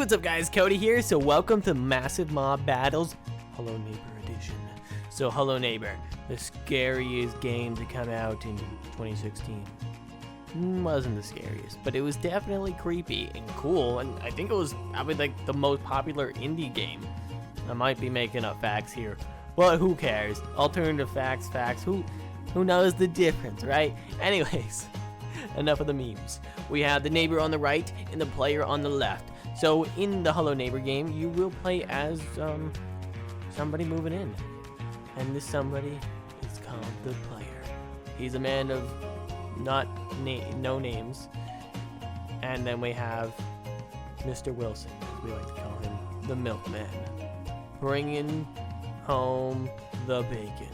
what's up guys, Cody here. So welcome to Massive Mob Battles Hello Neighbor Edition. So Hello Neighbor, the scariest game to come out in 2016. Wasn't the scariest, but it was definitely creepy and cool, and I think it was probably like the most popular indie game. I might be making up facts here, but who cares? Alternative facts, who knows the difference, right? Anyways, enough of the memes. We have the neighbor on the right and the player on the left. So in the Hello Neighbor game, you will play as somebody moving in, and this somebody is called the player. He's a man of no names, and then we have Mr. Wilson, as we like to call him, the milkman, bringing home the bacon.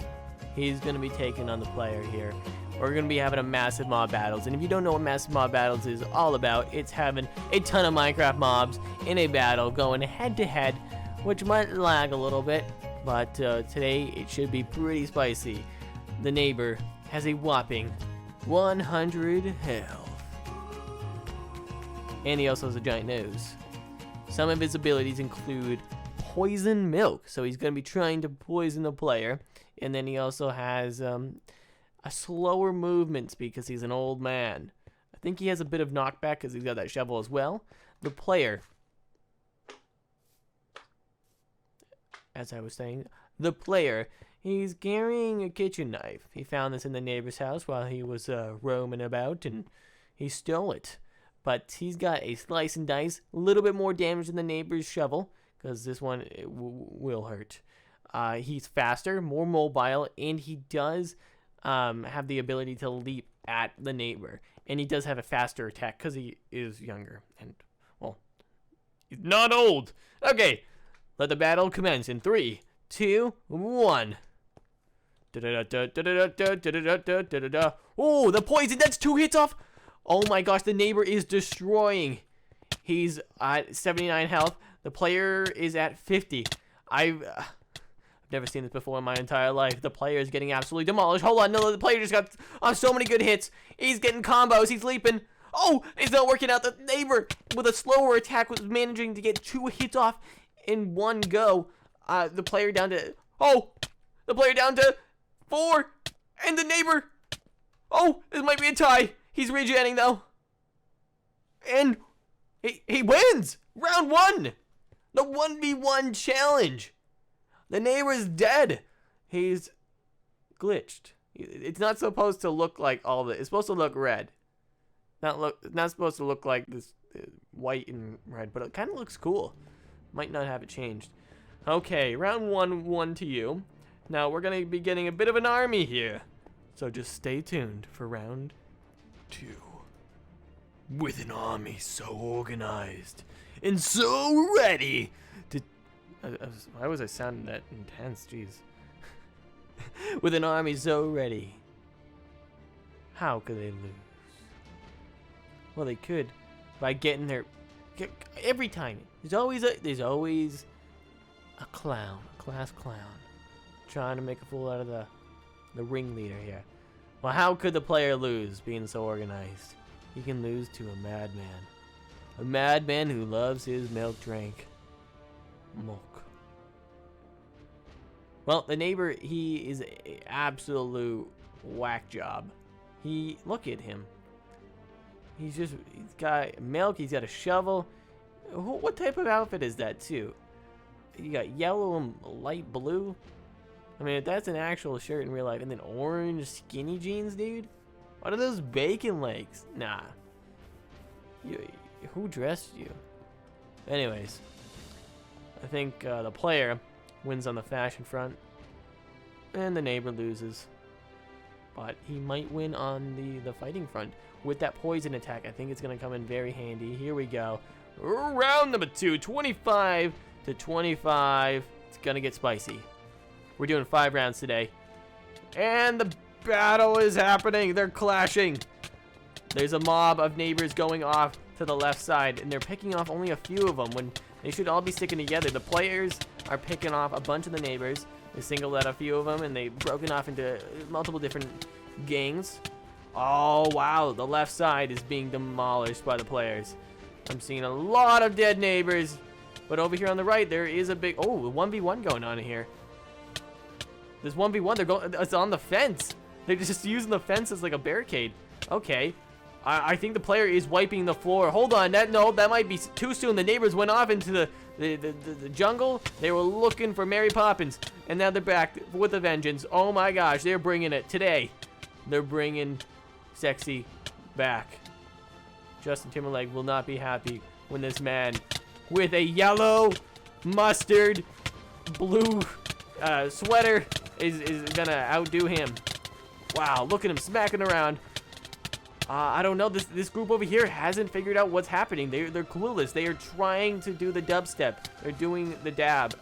He's going to be taking on the player here. We're going to be having a massive mob battles, and if you don't know what massive mob battles is all about, it's having a ton of Minecraft mobs in a battle going head to head, which might lag a little bit, but today it should be pretty spicy. The neighbor has a whopping 100 health, and he also has a giant nose. Some of his abilities include poison milk, so he's going to be trying to poison the player, and then he also has a slower movements because he's an old man. I think he has a bit of knockback because he's got that shovel as well. The player, as I was saying, the player, he's carrying a kitchen knife. He found this in the neighbor's house while he was roaming about, and he stole it. But he's got a slice and dice, a little bit more damage than the neighbor's shovel, because this one will hurt. He's faster, more mobile, and he does have the ability to leap at the neighbor. And he does have a faster attack because he is younger. And, well, he's not old. Okay, let the battle commence in 3, 2, 1. Oh, the poison, that's 2 hits off. Oh my gosh, the neighbor is destroying. He's at 79 health. The player is at 50. I've never seen this before in my entire life. The player is getting absolutely demolished. Hold on, no, the player just got so many good hits. He's getting combos. He's leaping. Oh, it's not working out. The neighbor, with a slower attack, was managing to get 2 hits off in one go. The player down to... Oh, the player down to 4. And the neighbor... Oh, this might be a tie. He's regenning, though. And he wins. Round 1. The 1v1 challenge. The neighbor's dead. He's glitched. It's not supposed to look like all this. It's supposed to look red. Not supposed to look like this white and red, but it kind of looks cool. Might not have it changed. Okay, round 1 to you. Now we're going to be getting a bit of an army here. So just stay tuned for round 2. With an army so organized and so ready to... why was I sounding that intense? Jeez. With an army so ready, how could they lose? Well, they could by getting their... Every time there's always a clown, a class clown, trying to make a fool out of the ringleader here. Well, how could the player lose being so organized? He can lose to a madman. A madman who loves his milk drink. Milk. Well, the neighbor, he is an absolute whack job. Look at him. He's got milk, he's got a shovel. What type of outfit is that too? You got yellow and light blue. I mean, if that's an actual shirt in real life, and then orange skinny jeans, dude. What are those bacon legs? Nah. Who dressed you? Anyways, I think the player wins on the fashion front, and the neighbor loses. But he might win on the fighting front. With that poison attack, I think it's going to come in very handy. Here we go. Round number 2, 25 to 25. It's going to get spicy. We're doing 5 rounds today. And the battle is happening. They're clashing. There's a mob of neighbors going off to the left side, and they're picking off only a few of them when they should all be sticking together. The players are picking off a bunch of the neighbors. They singled out a few of them, and they've broken off into multiple different gangs. Oh, wow. The left side is being demolished by the players. I'm seeing a lot of dead neighbors. But over here on the right, there is a big... Oh, 1v1 going on here. There's 1v1. They're going... It's on the fence. They're just using the fence as like a barricade. Okay. I think the player is wiping the floor. Hold on. No, that might be too soon. The neighbors went off into the jungle. They were looking for Mary Poppins. And now they're back with a vengeance. Oh my gosh. They're bringing it today. They're bringing sexy back. Justin Timberlake will not be happy when this man with a yellow mustard blue sweater is gonna outdo him. Wow, look at him smacking around. I don't know. This group over here hasn't figured out what's happening. They're clueless. They are trying to do the dubstep. They're doing the dab.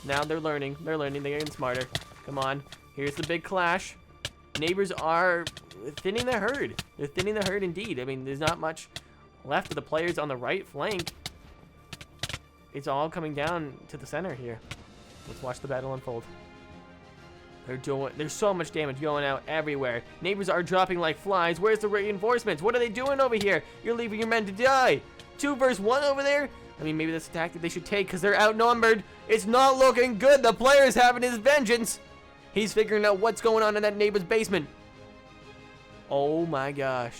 Now they're learning. They're learning. They're getting smarter. Come on. Here's the big clash. Neighbors are thinning the herd. They're thinning the herd indeed. I mean, there's not much left of the players on the right flank. It's all coming down to the center here. Let's watch the battle unfold. There's so much damage going out everywhere. Neighbors are dropping like flies. Where's the reinforcements? What are they doing over here? You're leaving your men to die. 2 versus 1 over there? I mean, maybe that's a tactic they should take because they're outnumbered. It's not looking good. The player's having his vengeance. He's figuring out what's going on in that neighbor's basement. Oh my gosh.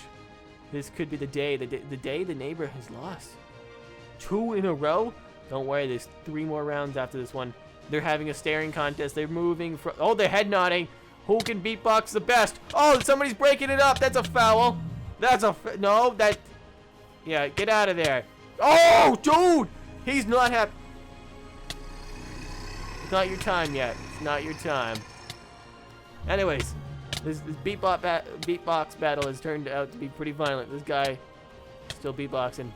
This could be the day the neighbor has lost. 2 in a row? Don't worry, there's 3 more rounds after this one. They're having a staring contest. They're moving from... Oh, they're head nodding. Who can beatbox the best? Oh, somebody's breaking it up. That's a foul. That's a... No, that... Yeah, get out of there. Oh, dude! He's not happy. It's not your time yet. It's not your time. Anyways, this beatbox battle has turned out to be pretty violent. This guy still beatboxing.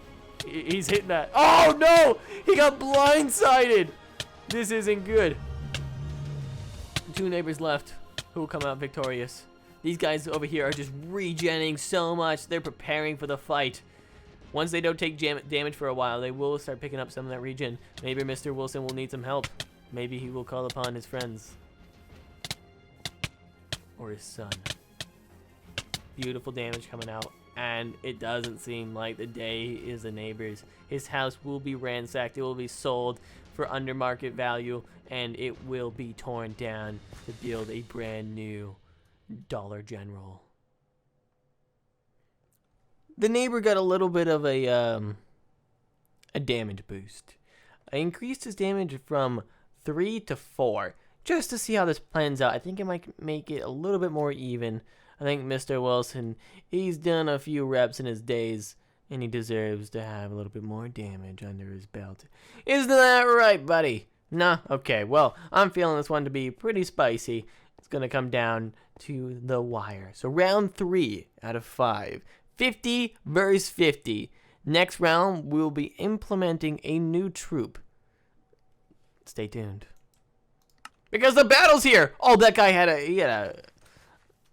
He's hitting that. Oh, no! He got blindsided. This isn't good. 2 neighbors left who will come out victorious. These guys over here are just regenning so much. They're preparing for the fight. Once they don't take damage for a while, they will start picking up some of that regen. Maybe Mr. Wilson will need some help. Maybe he will call upon his friends. Or his son. Beautiful damage coming out. And it doesn't seem like the day is the neighbor's. His house will be ransacked. It will be sold for under market value. And it will be torn down to build a brand new Dollar General. The neighbor got a little bit of a damage boost. I increased his damage from 3 to 4. Just to see how this plans out. I think it might make it a little bit more even. I think Mr. Wilson, he's done a few reps in his days, and he deserves to have a little bit more damage under his belt. Isn't that right, buddy? Nah? Okay, well, I'm feeling this one to be pretty spicy. It's going to come down to the wire. So round 3 out of 5. 50 versus 50. Next round, we'll be implementing a new troop. Stay tuned. Because the battle's here! Oh, that guy had a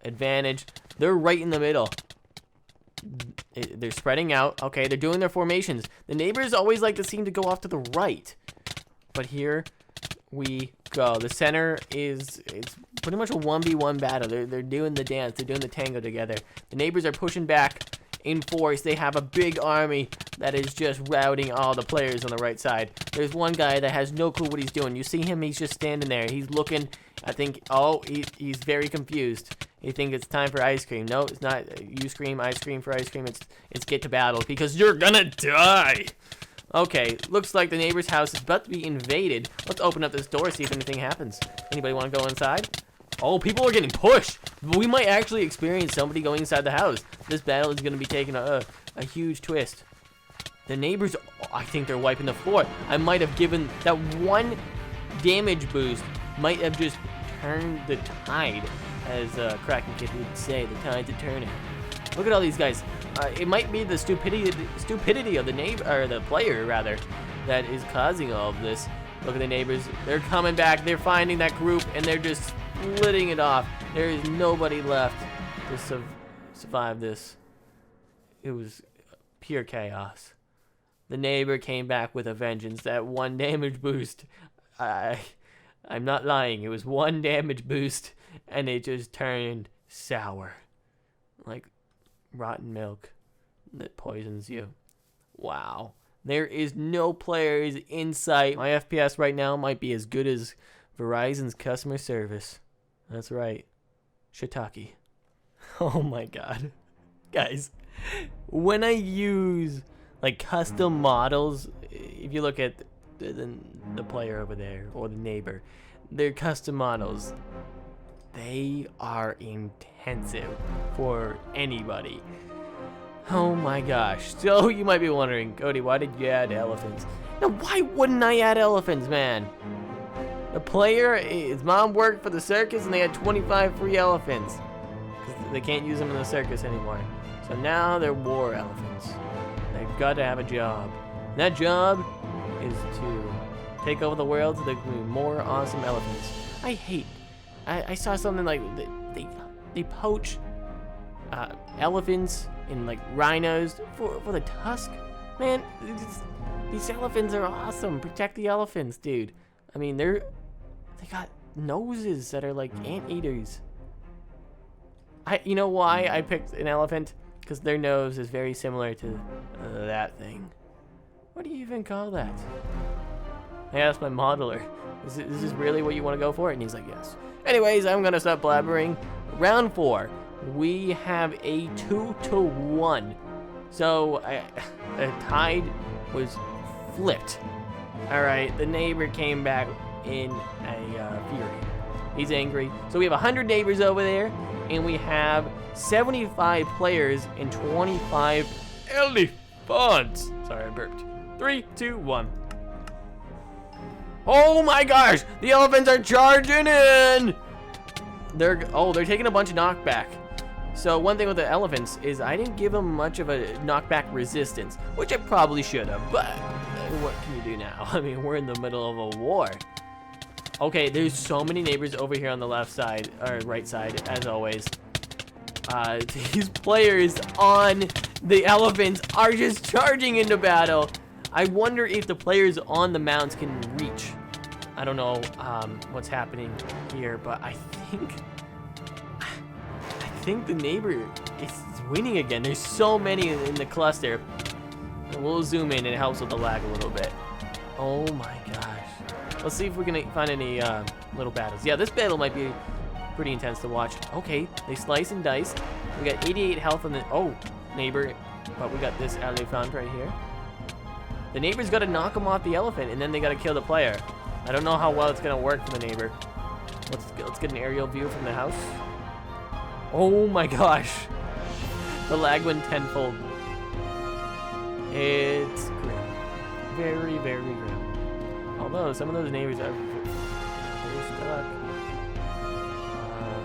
advantage. They're right in the middle. They're spreading out. Okay, they're doing their formations. The neighbors always like to seem to go off to the right. But here we go. The center it's pretty much a 1v1 battle. They're doing the dance. They're doing the tango together. The neighbors are pushing back in force. They have a big army that is just routing all the players on the right side. There's one guy that has no clue what he's doing. You see him, he's just standing there. He's looking, I think, oh, he's very confused. He thinks it's time for ice cream. No, it's not. You scream, I scream for ice cream. It's get to battle because you're gonna die. Okay, looks like the neighbor's house is about to be invaded. Let's open up this door, see if anything happens. Anybody want to go inside? Oh, people are getting pushed. We might actually experience somebody going inside the house. This battle is going to be taking a huge twist. The neighbors, I think they're wiping the floor. I might have given that 1 damage boost, might have just turned the tide, as Kraken Kid would say, the tide's turning. Look at all these guys. It might be the stupidity of the neighbor, or the player rather, that is causing all of this. Look at the neighbors. They're coming back. They're finding that group, and they're just splitting it off. There is nobody left to survive this. It was pure chaos. The neighbor came back with a vengeance. That 1 damage boost. I'm not lying. It was 1 damage boost, and it just turned sour. Like rotten milk that poisons you. Wow. There is no players in sight. My FPS right now might be as good as Verizon's customer service. That's right. Shiitake. Oh my god. Guys, when I use like custom models, if you look at the player over there or the neighbor, they're custom models. They are intensive for anybody. Oh my gosh. So you might be wondering, Cody, why did you add elephants? Now, why wouldn't I add elephants, man? The player, his mom worked for the circus and they had 25 free elephants. Because they can't use them in the circus anymore. So now they're war elephants. They've got to have a job. And that job is to take over the world so there can be more awesome elephants. I saw something like they poach elephants and like rhinos for the tusk. Man, these elephants are awesome. Protect the elephants, dude. I mean, they got noses that are like anteaters. You know why I picked an elephant? Because their nose is very similar to that thing. What do you even call that? I asked my modeler, is this really what you want to go for? And he's like, yes. Anyways, I'm going to stop blabbering. Round 4. We have a 2-1. So, the tide was flipped. Alright, the neighbor came back in a fury. He's angry. So we have 100 neighbors over there, and we have 75 players and 25 elephants. Sorry, I burped. 3, 2, 1. Oh my gosh! The elephants are charging in! They're taking a bunch of knockback. So one thing with the elephants is I didn't give them much of a knockback resistance, which I probably should have, but what can you do now? I mean, we're in the middle of a war. Okay, there's so many neighbors over here on the left side, or right side, as always. These players on the elephants are just charging into battle. I wonder if the players on the mounts can reach. I don't know what's happening here, but I think the neighbor is winning again. There's so many in the cluster. We'll zoom in, and it helps with the lag a little bit. Oh my gosh. Let's see if we can find any little battles. Yeah, this battle might be pretty intense to watch. Okay, they slice and dice. We got 88 health on the neighbor, but we got this elephant right here. The neighbor's got to knock him off the elephant, and then they got to kill the player. I don't know how well it's going to work for the neighbor. Let's get an aerial view from the house. Oh my gosh. The lag went tenfold. It's grim. Very, very grim. Although some of those neighbors are very stuck.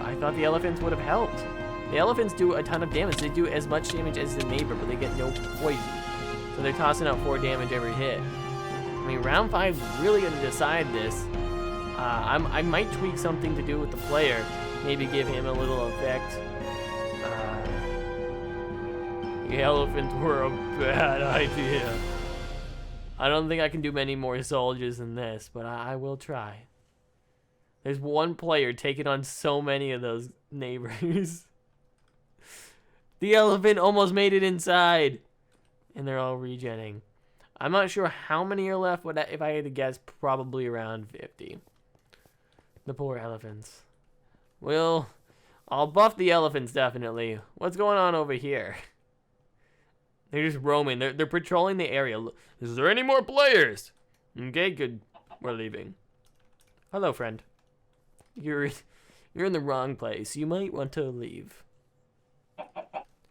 I thought the elephants would have helped. The elephants do a ton of damage. They do as much damage as the neighbor, but they get no poison. So they're tossing out 4 damage every hit. I mean, round 5 is really going to decide this. I might tweak something to do with the player. Maybe give him a little effect. The elephants were a bad idea. I don't think I can do many more soldiers than this, but I will try. There's one player taking on so many of those neighbors. The elephant almost made it inside. And they're all regenning. I'm not sure how many are left, but if I had to guess, probably around 50. The poor elephants. Well, I'll buff the elephants, definitely. What's going on over here? They're just roaming. They're patrolling the area. Is there any more players? Okay, good. We're leaving. Hello, friend. You're in the wrong place. You might want to leave.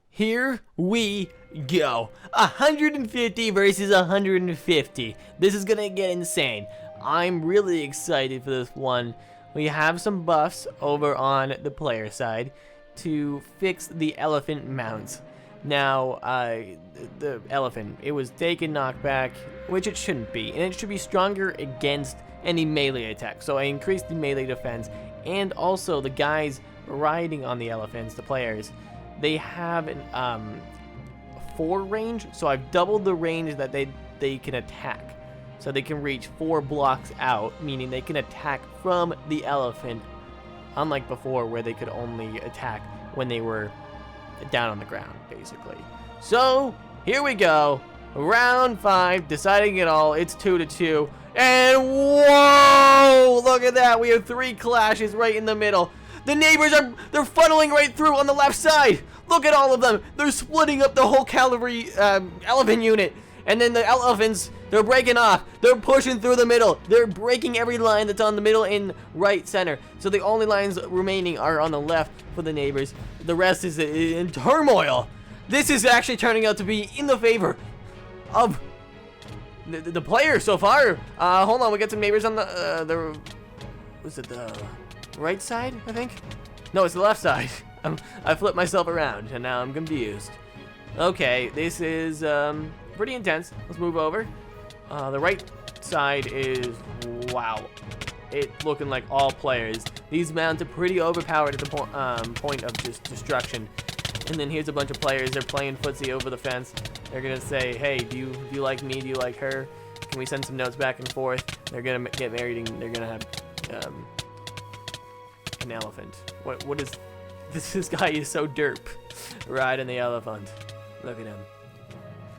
Here we go. 150 versus 150. This is gonna get insane. I'm really excited for this one. We have some buffs over on the player side to fix the elephant mounts. Now, the elephant, it was taken knockback, which it shouldn't be, and it should be stronger against any melee attack. So I increased the melee defense, and also the guys riding on the elephants, the players, they have an 4 range, so I've doubled the range that they can attack. So they can reach 4 blocks out, meaning they can attack from the elephant, unlike before where they could only attack when they were down on the ground, basically. So, here we go. Round 5, deciding it all. It's 2-2. And whoa! Look at that. We have 3 clashes right in the middle. The neighbors they're funneling right through on the left side. Look at all of them. They're splitting up the whole cavalry elephant unit. And then the elephants, they're breaking off. They're pushing through the middle. They're breaking every line that's on the middle and right center. So the only lines remaining are on the left for the neighbors. The rest is in turmoil. This is actually turning out to be in the favor of the player so far. Hold on, we got some neighbors on the was it the right side, I think? No, it's the left side. I flipped myself around and now I'm confused. Okay, this is pretty intense. Let's move over. The right side is, wow, it's looking like all players. These mounts are pretty overpowered at the point of just destruction. And then here's a bunch of players. They're playing footsie over the fence. They're gonna say, hey, do you like me? Do you like her? Can we send some notes back and forth? They're gonna get married and they're gonna have an elephant. What is this guy is so derp. Riding the elephant. Look at him.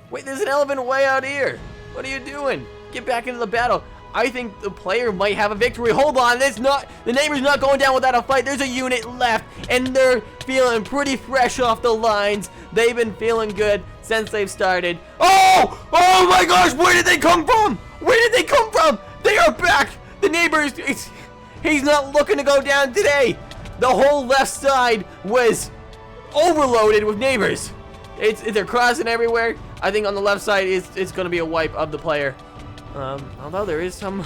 Wait, there's an elephant way out here. What are you doing? Get back into the battle. I think the player might have a victory. Hold on, the neighbor's not going down without a fight. There's a unit left, and they're feeling pretty fresh off the lines. They've been feeling good since they've started. Oh! Oh my gosh, where did they come from? Where did they come from? They are back. The neighbor he's not looking to go down today. The whole left side was overloaded with neighbors. They're crossing everywhere. I think on the left side it's going to be a wipe of the player. Although there is some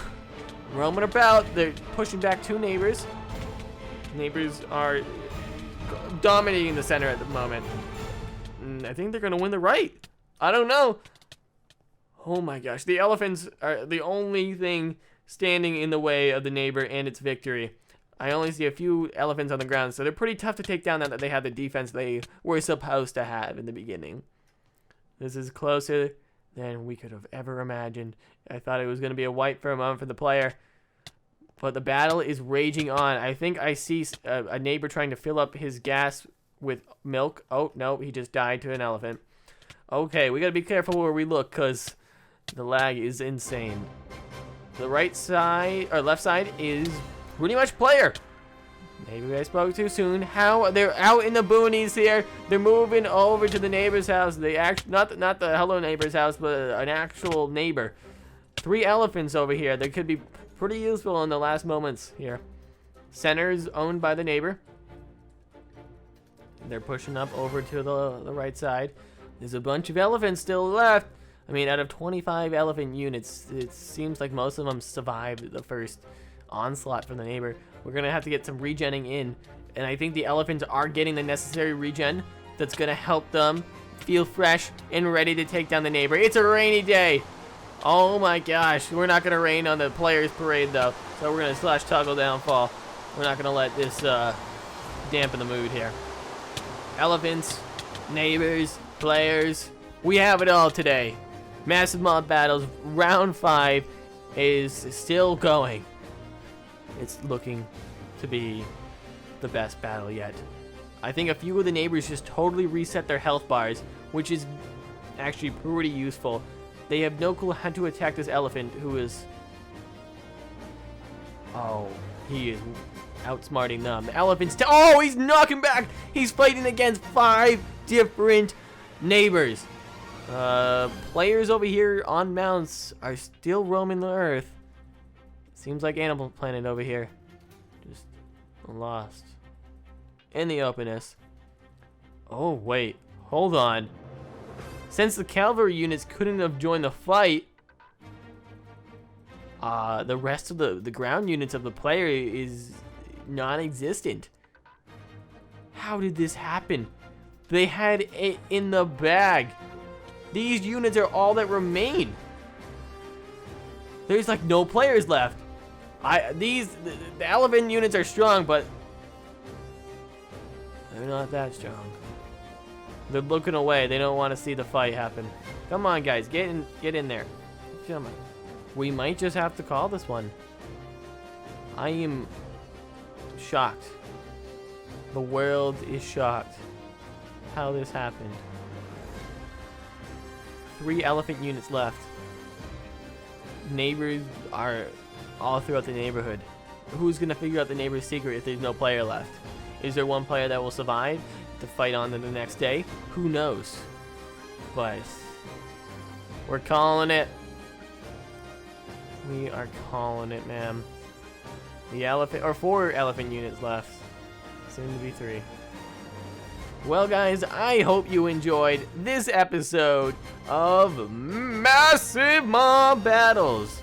roaming about. They're pushing back 2 neighbors. Neighbors are dominating the center at the moment. And I think they're going to win the right. I don't know. Oh my gosh. The elephants are the only thing standing in the way of the neighbor and its victory. I only see a few elephants on the ground, so they're pretty tough to take down now that they have the defense they were supposed to have in the beginning. This is closer than we could have ever imagined. I thought it was going to be a wipe for a moment for the player, but the battle is raging on. I think I see a neighbor trying to fill up his gas with milk. Oh, no, he just died to an elephant. Okay, we got to be careful where we look because the lag is insane. The right side, or left side, is pretty much player. Maybe I spoke too soon. How they're out in the boonies here. They're moving over to the neighbor's house. They not the hello neighbor's house, but an actual neighbor. 3 elephants over here. They could be pretty useful in the last moments here. Center's owned by the neighbor. They're pushing up over to the right side. There's a bunch of elephants still left. I mean, out of 25 elephant units, it seems like most of them survived the first onslaught from the neighbor. We're gonna have to get some regenning in, and I think the elephants are getting the necessary regen that's gonna help them feel fresh and ready to take down the neighbor. It's a rainy day. Oh my gosh, we're not gonna rain on the players parade though, so we're gonna slash toggle downfall. We're not gonna let this dampen the mood here. Elephants, neighbors, players, we have it all today. Massive mob battles, round 5 is still going. It's looking to be the best battle yet. I think a few of the neighbors just totally reset their health bars, which is actually pretty useful. They have no clue how to attack this elephant who is... Oh, he is outsmarting them. The elephant's... Oh, he's knocking back! He's fighting against 5 different neighbors. Players over here on mounts are still roaming the earth. Seems like Animal Planet over here. Just lost in the openness. Oh, wait. Hold on. Since the cavalry units couldn't have joined the fight, the rest of the ground units of the player is non-existent. How did this happen? They had it in the bag. These units are all that remain. There's like no players left. The elephant units are strong, but they're not that strong. They're looking away. They don't want to see the fight happen. Come on, guys, get in there. Come on. We might just have to call this one. I am shocked. The world is shocked how this happened. 3 elephant units left. Neighbors are all throughout the neighborhood. Who's gonna figure out the neighbor's secret if there's no player left? Is there one player that will survive to fight on to the next day? Who knows? But we're calling it. We are calling it, man. The elephant, or 4 elephant units left. Soon to be 3. Well, guys, I hope you enjoyed this episode of Massive Mob Battles.